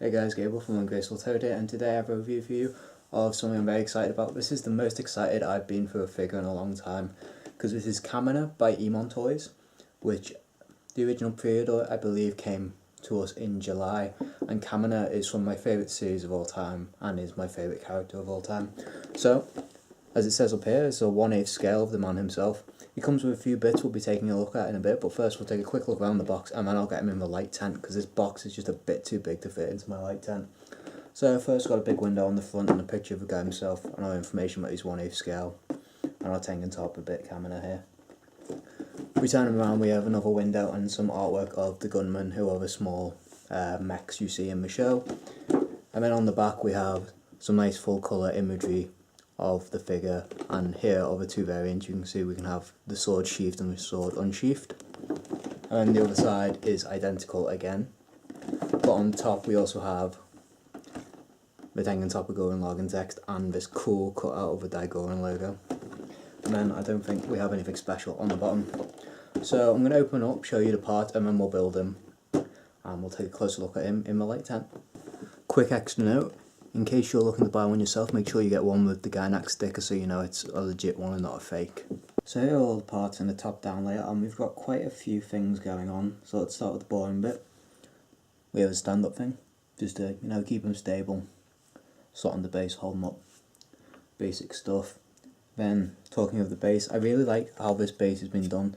Hey guys, Gable from Ungraceful Toad here, and today I have a review for you of something I'm very excited about. This is the most excited I've been for a figure in a long time, because this is Kamina by Emontoys, which the original pre-order I believe came to us in July, and Kamina is from my favourite series of all time, and is my favourite character of all time. So, as it says up here, it's a 1/8 scale of the man himself. He comes with a few bits we'll be taking a look at in a bit, but first we'll take a quick look around the box and then I'll get him in the light tent because this box is just a bit too big to fit into my light tent. So first got a big window on the front and a picture of the guy himself and our information about his 1/8 scale and our tank and top a bit Kamina here. If we turn him around we have another window and some artwork of the gunmen who are the small mechs you see in the show. And then on the back we have some nice full colour imagery of the figure, and here are the two variants. You can see we can have the sword sheathed and the sword unsheathed, and the other side is identical again, but on top we also have the tank and top of Gurren Lagann text and this cool cut out of the Gurren logo, and then I don't think we have anything special on the bottom. So I'm going to open up, show you the part, and then we'll build him and we'll take a closer look at him in the light tent. Quick extra note: in case you're looking to buy one yourself, make sure you get one with the Gynax sticker so you know it's a legit one and not a fake. So here are all the parts in the top down layout, and we've got quite a few things going on. So let's start with the boring bit. We have a stand up thing, just to keep them stable, slot on the base, hold them up, basic stuff. Then talking of the base, I really like how this base has been done.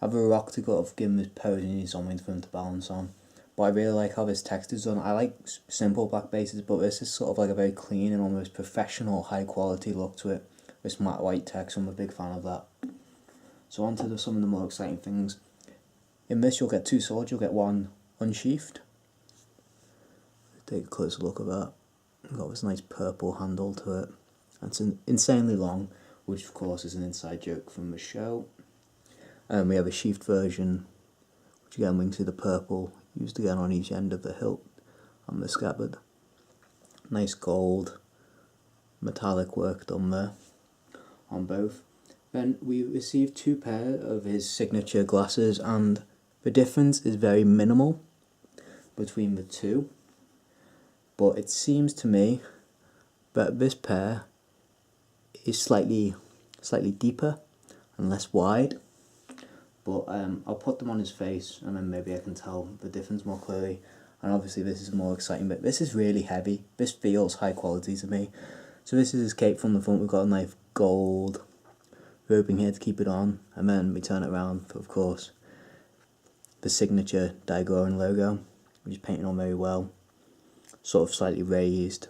I have a rock to go off, give him his pose and he needs something for him to balance on. But I really like how this text is done. I like simple black bases, but this is sort of like a very clean and almost professional, high quality look to it. This matte white text, I'm a big fan of that. So on to some of the more exciting things. In this you'll get two swords, you'll get one unsheathed. Take a closer look at that. Got this nice purple handle to it. It's insanely long, which of course is an inside joke from the show. And we have a sheathed version, which again we can see the purple used again on each end of the hilt and the scabbard. Nice gold metallic work done there on both. Then we received two pair of his signature glasses, and the difference is very minimal between the two, but it seems to me that this pair is slightly deeper and less wide. But I'll put them on his face and then maybe I can tell the difference more clearly. And obviously this is more exciting, but this is really heavy. This feels high quality to me. So this is his cape from the front. We've got a nice gold roping here to keep it on. And then we turn it around for, of course, the signature Gurren logo, which is painted on very well. Sort of slightly raised.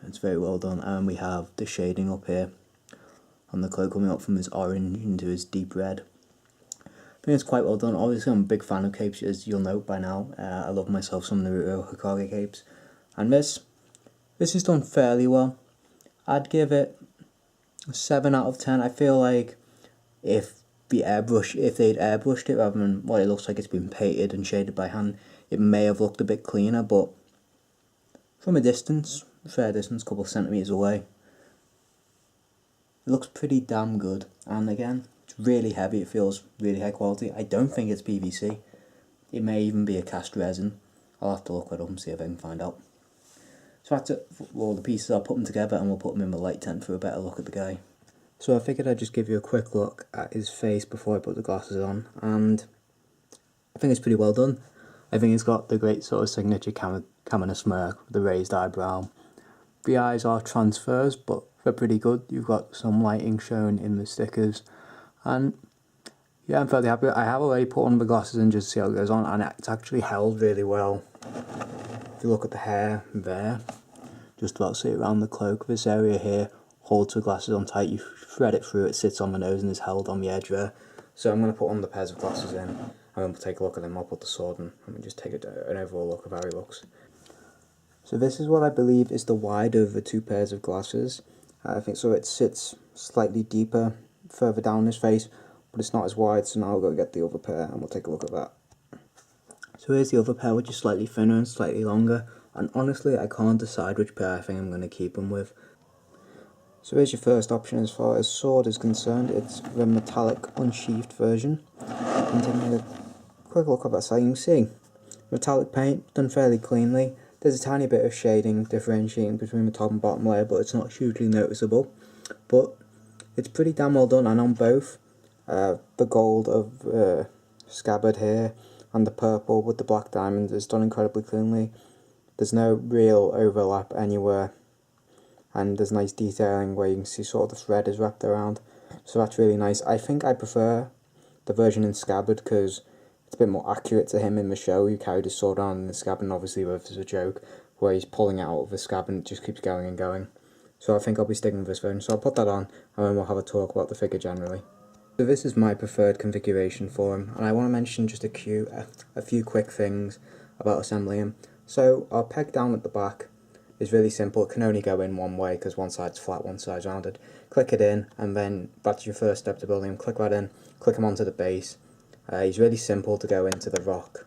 It's very well done. And we have the shading up here on the cloak coming up from his orange into his deep red. I think it's quite well done. Obviously I'm a big fan of capes, as you'll know by now. I love myself some Naruto Hokage capes. And this is done fairly well. I'd give it a 7 out of 10. I feel like if they'd airbrushed it rather than what it looks like it's been painted and shaded by hand, it may have looked a bit cleaner, but from a distance, a fair distance, a couple of centimetres away, it looks pretty damn good. And again, it's really heavy, it feels really high quality. I don't think it's PVC. It may even be a cast resin. I'll have to look it up and see if I can find out. So after all the pieces, I'll put them together and we'll put them in the light tent for a better look at the guy. So I figured I'd just give you a quick look at his face before I put the glasses on, and I think it's pretty well done. I think it's got the great sort of signature Kamina smirk with the raised eyebrow. The eyes are transfers, but they're pretty good. You've got some lighting shown in the stickers, and yeah, I'm fairly happy. I have already put on the glasses in just to see how it goes on, and it's actually held really well. If you look at the hair there, just about see it around the cloak, this area here holds the glasses on tight. You thread it through, it sits on the nose and is held on the edge there. So I'm going to put on the pairs of glasses in, and then we'll take a look at them. I'll put the sword in, and we'll just take an overall look of how he looks. So this is what I believe is the wider of the two pairs of glasses. I think so. It sits slightly deeper further down his face, but it's not as wide, so now I'll go get the other pair and we'll take a look at that. So here's the other pair, which is slightly thinner and slightly longer, and honestly I can't decide which pair I think I'm going to keep them with. So here's your first option as far as sword is concerned. It's the metallic unsheathed version. And taking a quick look at that side, you can see Metallic paint, done fairly cleanly. There's a tiny bit of shading differentiating between the top and bottom layer, but it's not hugely noticeable. But it's pretty damn well done, and on both, the gold of scabbard here and the purple with the black diamonds is done incredibly cleanly. There's no real overlap anywhere, and there's nice detailing where you can see sort of the thread is wrapped around, so that's really nice. I think I prefer the version in scabbard because it's a bit more accurate to him in the show. He carried his sword on in the scabbard, and obviously there's a joke where he's pulling it out of the scabbard and it just keeps going and going. So I think I'll be sticking with this version, so I'll put that on and then we'll have a talk about the figure generally. So this is my preferred configuration for him, and I want to mention just a few quick things about assembling him. So our peg down at the back is really simple. It can only go in one way because one side's flat, one side's rounded. Click it in, and then that's your first step to building him. Click that in, click him onto the base. He's really simple to go into the rock,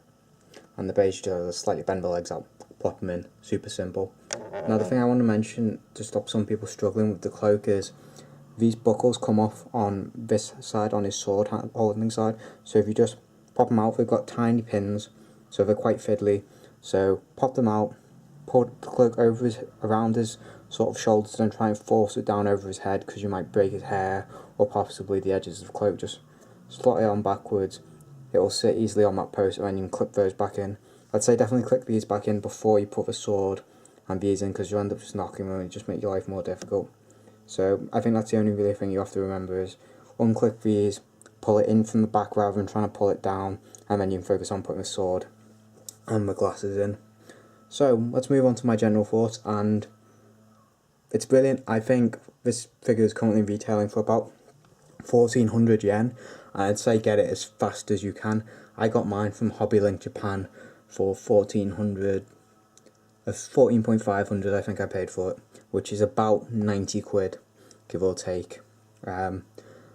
and the base just slightly bend the legs out, plop them in, super simple. Another thing I want to mention to stop some people struggling with the cloak is these buckles come off on this side, on his sword holding side, so if you just pop them out, they've got tiny pins, so they're quite fiddly. So pop them out, put the cloak around his sort of shoulders, and try and force it down over his head because you might break his hair or possibly the edges of the cloak. Just slot it on backwards, it will sit easily on that post, and then you can clip those back in. I'd say definitely clip these back in before you put the sword and these in, because you'll end up just knocking them and it just make your life more difficult. So I think that's the only really thing you have to remember is unclip these, pull it in from the back rather than trying to pull it down, and then you can focus on putting the sword and the glasses in. So let's move on to my general thoughts, and it's brilliant. I think this figure is currently retailing for about 1400 yen, and I'd say get it as fast as you can. I got mine from Hobbylink Japan for 1400, 14,500 I think I paid for it, which is about 90 quid, give or take.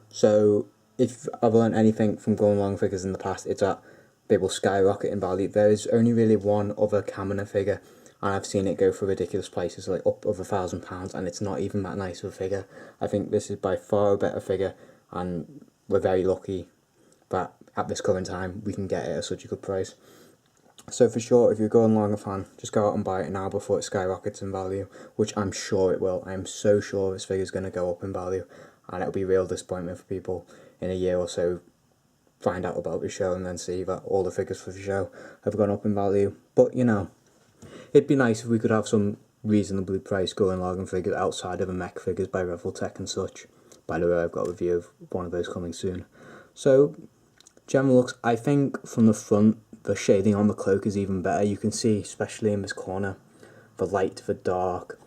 So if I've learned anything from Gurren Lagann figures in the past, it's that they will skyrocket in value. There is only really one other Kamina figure, and I've seen it go for ridiculous prices, like up of £1,000, and it's not even that nice of a figure. I think this is by far a better figure, and we're very lucky that at this current time we can get it at such a good price. So for sure, if you're a Gurren Lagann fan, just go out and buy it now before it skyrockets in value, which I'm sure it will. I'm so sure this figure is going to go up in value, and it'll be a real disappointment for people in a year or so find out about the show and then see that all the figures for the show have gone up in value. But you know, it'd be nice if we could have some reasonably priced Gurren Lagann figures outside of the mech figures by Reveltech and such. By the way, I've got a review of one of those coming soon. So, general looks, I think from the front, the shading on the cloak is even better. You can see, especially in this corner, the light to the dark,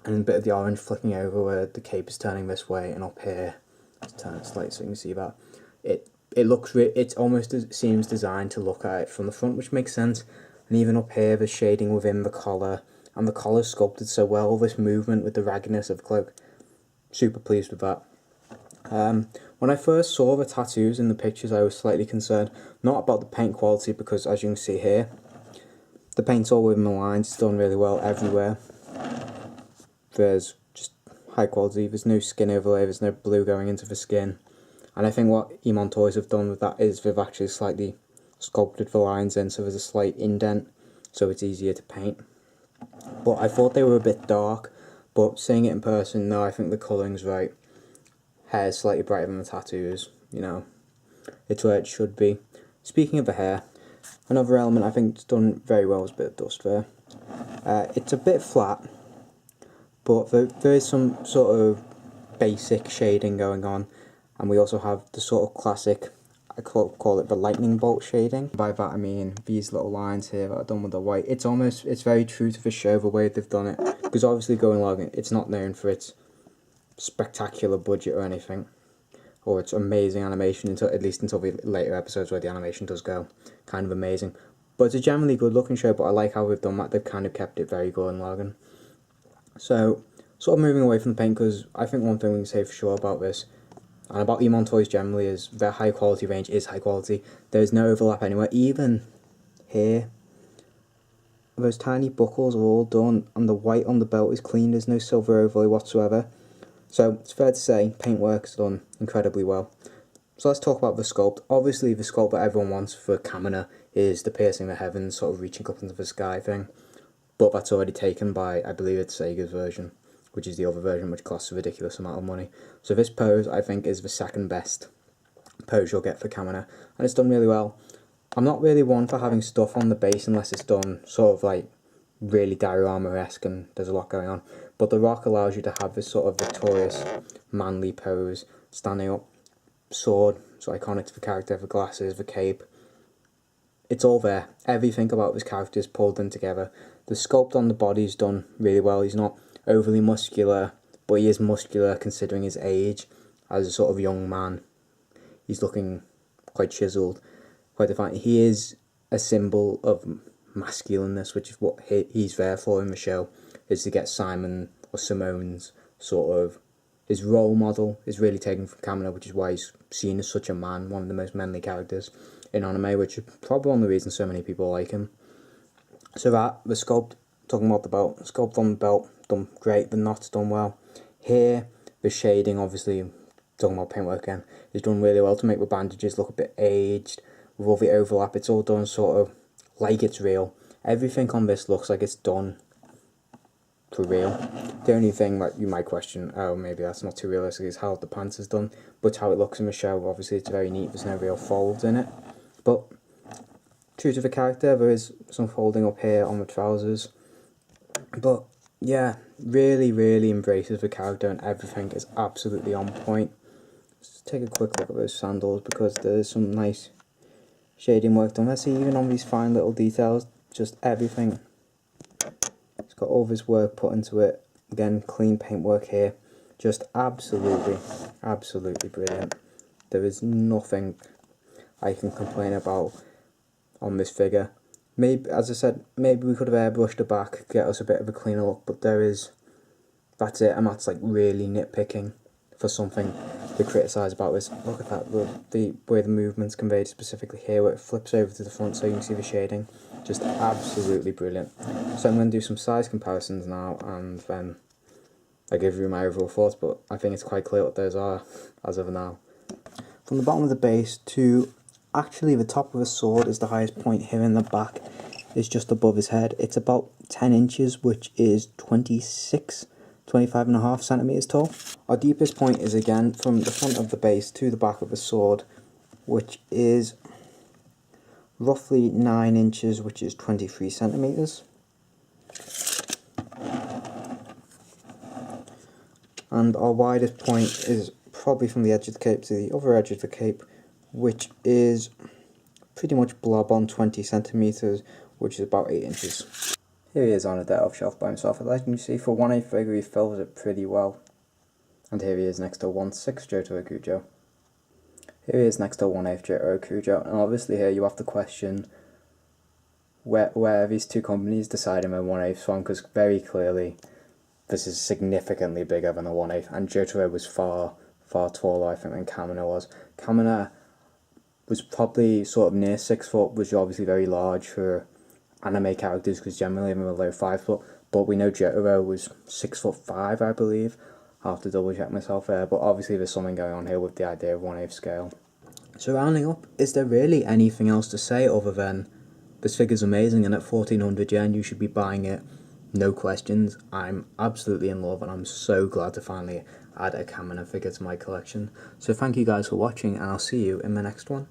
and a bit of the orange flicking over where the cape is turning this way, and up here, let's turn it slightly so you can see that. It looks, it almost seems designed to look at it from the front, which makes sense. And even up here, the shading within the collar, and the collar's sculpted so well, this movement with the raggedness of the cloak, super pleased with that. When I first saw the tattoos in the pictures, I was slightly concerned, not about the paint quality, because as you can see here, the paint's all within the lines, it's done really well everywhere. There's just high quality, there's no skin overlay, there's no blue going into the skin. And I think what Emontoys have done with that is they've actually slightly sculpted the lines in, so there's a slight indent, so it's easier to paint. But I thought they were a bit dark, but seeing it in person, no, I think the colouring's right. Hair's slightly brighter than the tattoos, you know, it's where it should be. Speaking of the hair, another element I think it's done very well is a bit of dust there. It's a bit flat, but there is some sort of basic shading going on, and we also have the sort of classic, I call it the lightning bolt shading. By that I mean these little lines here that are done with the white. It's very true to the show, the way they've done it, because obviously Gurren Lagann, it's not known for its spectacular budget or anything, or its amazing animation, at least until the later episodes where the animation does go kind of amazing. But it's a generally good looking show, but I like how they've done that. They've kind of kept it very Gurren Lagann. So, sort of moving away from the paint, because I think one thing we can say for sure about this, and about Emontoys generally, is their high quality range is high quality. There's no overlap anywhere. Even here, those tiny buckles are all done, and the white on the belt is clean. There's no silver overlay whatsoever. So it's fair to say paintwork's done incredibly well. So let's talk about the sculpt. Obviously the sculpt that everyone wants for Kamina is the piercing the heavens, sort of reaching up into the sky thing. But that's already taken by, I believe it's Sega's version, which is the other version, which costs a ridiculous amount of money. So this pose, I think, is the second best pose you'll get for Kamina, and it's done really well. I'm not really one for having stuff on the base unless it's done sort of like really diorama-esque and there's a lot going on. But the rock allows you to have this sort of victorious, manly pose, standing up, sword, so iconic to the character, the glasses, the cape. It's all there. Everything about this character is pulled in together. The sculpt on the body is done really well. He's not overly muscular, but he is muscular considering his age. As a sort of young man, he's looking quite chiseled, quite defined. He is a symbol of masculineness, which is what he's there for in the show, is to get Simon or Simone's sort of, his role model is really taken from Kamina, which is why he's seen as such a man, one of the most manly characters in anime, which is probably one of the reasons so many people like him. So that, the sculpt, talking about the belt, sculpt on the belt, done great, the knots done well. Here, the shading, obviously, talking about paintwork again, is done really well to make the bandages look a bit aged. With all the overlap, it's all done sort of like it's real. Everything on this looks like it's done for real. The only thing that you might question, oh, maybe that's not too realistic, is how the pants is done, but how it looks in the show. Obviously, it's very neat, there's no real folds in it. But true to the character, there is some folding up here on the trousers. But yeah, really embraces the character, and everything is absolutely on point. Let's take a quick look at those sandals, because there's some nice shading work done. Let's see, even on these fine little details, just everything. It's got all this work put into it. Again, clean paintwork here. Just absolutely brilliant. There is nothing I can complain about on this figure. Maybe, as I said, maybe we could have airbrushed the back, get us a bit of a cleaner look, but that's it, and that's like really nitpicking for something to criticise about this. Look at that, the way the movement's conveyed specifically here, where it flips over to the front so you can see the shading. Just absolutely brilliant. So I'm going to do some size comparisons now, and then I give you my overall thoughts, but I think it's quite clear what those are as of now. From the bottom of the base to actually the top of the sword is the highest point here, in the back is just above his head. It's about 10 inches, which is 25.5 centimeters tall. Our deepest point is again from the front of the base to the back of the sword, which is roughly 9 inches, which is 23 centimeters. And our widest point is probably from the edge of the cape to the other edge of the cape, which is pretty much blob on 20 centimeters, which is about 8 inches. Here he is on a delve shelf by himself. As you can see, for 1/8 figure he fills it pretty well. And here he is next to 1/6 Jotaro Kujo. Here he is next to 1/8 Jotaro Kujo. And obviously here you have to question where these two companies deciding on 1/8 from, because very clearly this is significantly bigger than a 1/8, and Jotaro was far taller, I think, than Kamina was. Kamina was probably sort of near 6 foot, which is obviously very large for anime characters, because generally they're below 5 foot, but we know Jotaro was 6'5", I believe. I'll have to double check myself there, but obviously there's something going on here with the idea of 1/8 scale. So rounding up, is there really anything else to say other than this figure's amazing, and at 1400 yen you should be buying it, no questions. I'm absolutely in love, and I'm so glad to finally add a Kamina figure to my collection. So thank you guys for watching, and I'll see you in the next one.